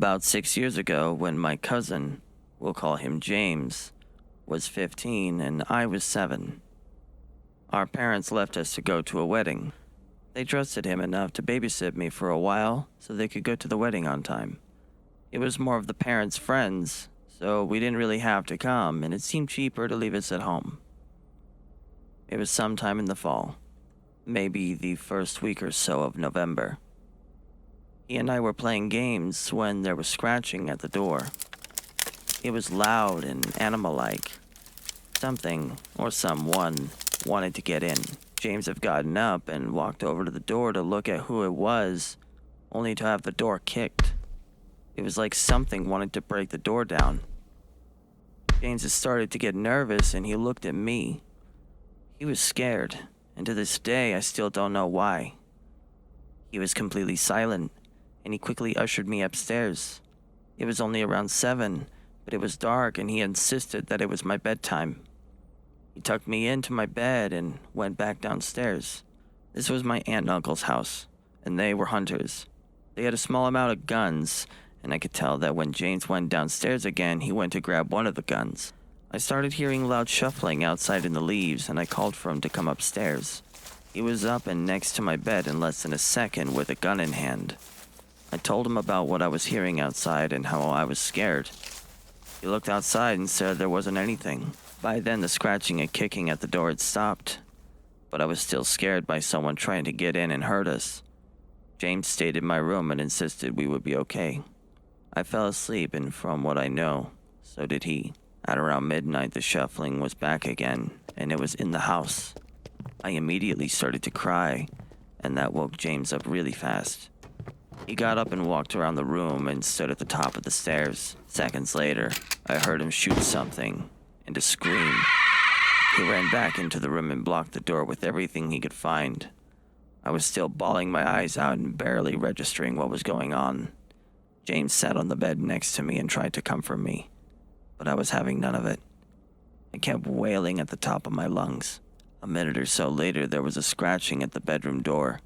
About 6 years ago, when my cousin, we'll call him James, was 15 and I was 7, our parents left us to go to a wedding. They trusted him enough to babysit me for a while so they could go to the wedding on time. It was more of the parents' friends, so we didn't really have to come, and it seemed cheaper to leave us at home. It was sometime in the fall, maybe the first week or so of November. He and I were playing games when there was scratching at the door. It was loud and animal-like. Something, or someone, wanted to get in. James had gotten up and walked over to the door to look at who it was, only to have the door kicked. It was like something wanted to break the door down. James had started to get nervous and he looked at me. He was scared, and to this day I still don't know why. He was completely silent, and he quickly ushered me upstairs. It was only around 7, but it was dark and he insisted that it was my bedtime. He tucked me into my bed and went back downstairs. This was my aunt and uncle's house, and they were hunters. They had a small amount of guns, and I could tell that when James went downstairs again, he went to grab one of the guns. I started hearing loud shuffling outside in the leaves, and I called for him to come upstairs. He was up and next to my bed in less than a second with a gun in hand. I told him about what I was hearing outside and how I was scared. He looked outside and said there wasn't anything. By then, the scratching and kicking at the door had stopped, but I was still scared by someone trying to get in and hurt us. James stayed in my room and insisted we would be okay. I fell asleep, and from what I know, so did he. At around midnight, the shuffling was back again, and it was in the house. I immediately started to cry, and that woke James up really fast. He got up and walked around the room and stood at the top of the stairs. Seconds later, I heard him shoot something and a scream. He ran back into the room and blocked the door with everything he could find. I was still bawling my eyes out and barely registering what was going on. James sat on the bed next to me and tried to comfort me, but I was having none of it. I kept wailing at the top of my lungs. A minute or so later, there was a scratching at the bedroom door.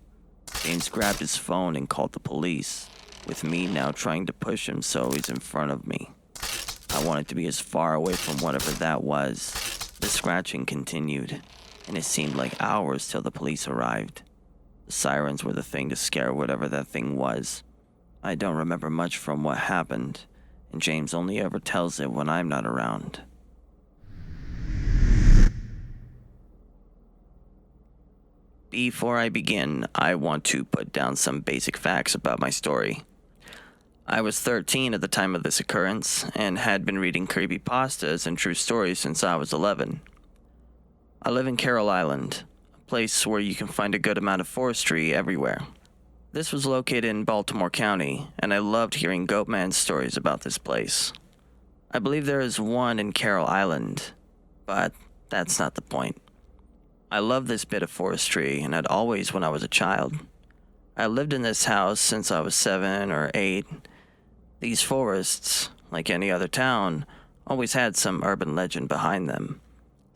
James grabbed his phone and called the police, with me now trying to push him so he's in front of me. I wanted to be as far away from whatever that was. The scratching continued, and it seemed like hours till the police arrived. The sirens were the thing to scare whatever that thing was. I don't remember much from what happened, and James only ever tells it when I'm not around. Before I begin, I want to put down some basic facts about my story. I was 13 at the time of this occurrence, and had been reading creepypastas and true stories since I was 11. I live in Carroll Island, a place where you can find a good amount of forestry everywhere. This was located in Baltimore County, and I loved hearing Goatman stories about this place. I believe there is one in Carroll Island, but that's not the point. I love this bit of forestry, and had always when I was a child. I lived in this house since I was 7 or 8. These forests, like any other town, always had some urban legend behind them.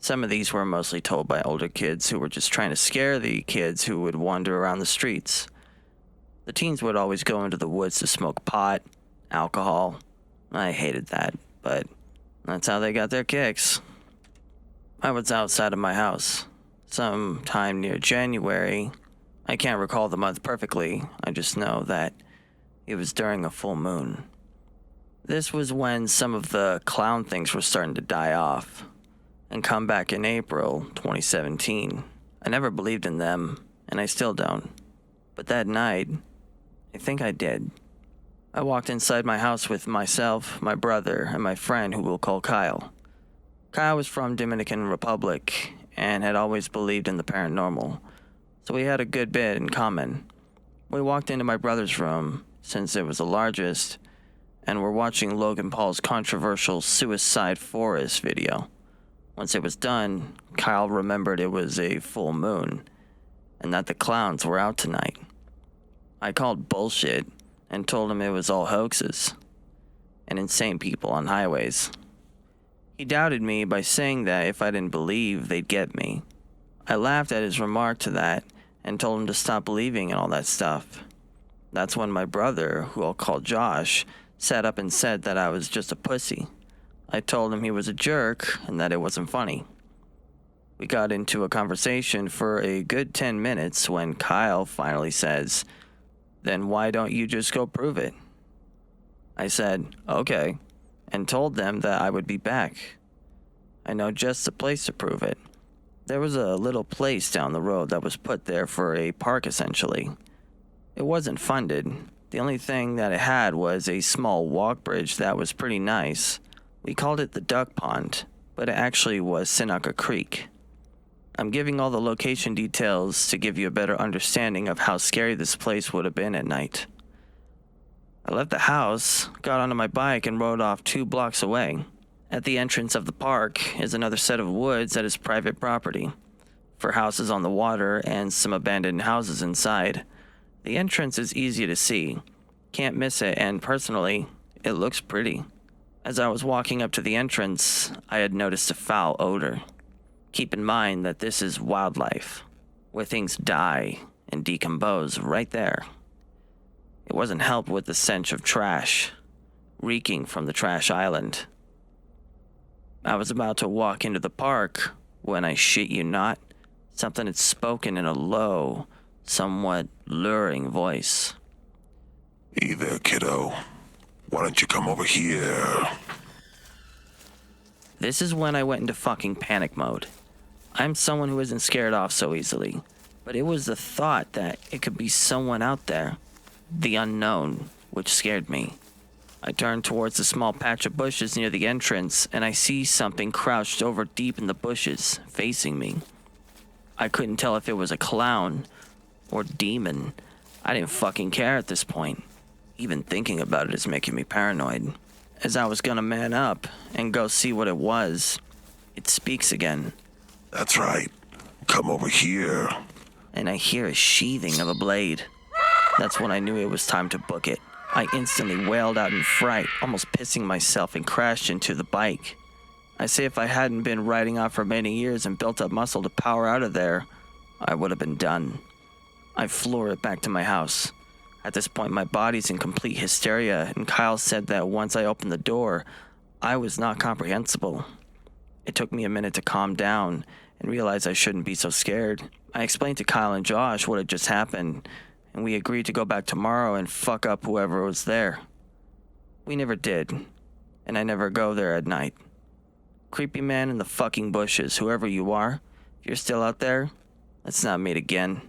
Some of these were mostly told by older kids who were just trying to scare the kids who would wander around the streets. The teens would always go into the woods to smoke pot, alcohol. I hated that, but that's how they got their kicks. I was outside of my house, sometime near January. I can't recall the month perfectly, I just know that it was during a full moon. This was when some of the clown things were starting to die off and come back in April 2017. I never believed in them, and I still don't. But that night, I think I did. I walked inside my house with myself, my brother, and my friend who we'll call Kyle. Kyle was from Dominican Republic and had always believed in the paranormal, so we had a good bit in common. We walked into my brother's room, since it was the largest, and were watching Logan Paul's controversial Suicide Forest video. Once it was done, Kyle remembered it was a full moon, and that the clowns were out tonight. I called bullshit and told him it was all hoaxes and insane people on highways. He doubted me by saying that if I didn't believe, they'd get me. I laughed at his remark to that and told him to stop believing in all that stuff. That's when my brother, who I'll call Josh, sat up and said that I was just a pussy. I told him he was a jerk and that it wasn't funny. We got into a conversation for a good 10 minutes when Kyle finally says, "Then why don't you just go prove it?" I said, "Okay," and told them that I would be back. I know just the place to prove it. There was a little place down the road that was put there for a park, essentially. It wasn't funded. The only thing that it had was a small walk bridge that was pretty nice. We called it the Duck Pond, but it actually was Seneca Creek. I'm giving all the location details to give you a better understanding of how scary this place would have been at night. I left the house, got onto my bike, and rode off 2 blocks away. At the entrance of the park is another set of woods that is private property, for houses on the water and some abandoned houses inside. The entrance is easy to see. Can't miss it, and personally, it looks pretty. As I was walking up to the entrance, I had noticed a foul odor. Keep in mind that this is wildlife, where things die and decompose right there. It wasn't helped with the stench of trash, reeking from the trash island. I was about to walk into the park when, I shit you not, something had spoken in a low, somewhat luring voice. "Hey there, kiddo. Why don't you come over here?" This is when I went into fucking panic mode. I'm someone who isn't scared off so easily, but it was the thought that it could be someone out there, the unknown, which scared me. I turn towards the small patch of bushes near the entrance, and I see something crouched over deep in the bushes, facing me. I couldn't tell if it was a clown or demon. I didn't fucking care at this point. Even thinking about it is making me paranoid. As I was gonna man up and go see what it was, it speaks again. "That's right. Come over here." And I hear a sheathing of a blade. That's when I knew it was time to book it. I instantly wailed out in fright, almost pissing myself, and crashed into the bike. I say if I hadn't been riding off for many years and built up muscle to power out of there, I would have been done. I floor it back to my house. At this point, my body's in complete hysteria, and Kyle said that once I opened the door, I was not comprehensible. It took me a minute to calm down and realize I shouldn't be so scared. I explained to Kyle and Josh what had just happened, and we agreed to go back tomorrow and fuck up whoever was there. We never did, and I never go there at night. Creepy man in the fucking bushes, whoever you are, if you're still out there, let's not meet again.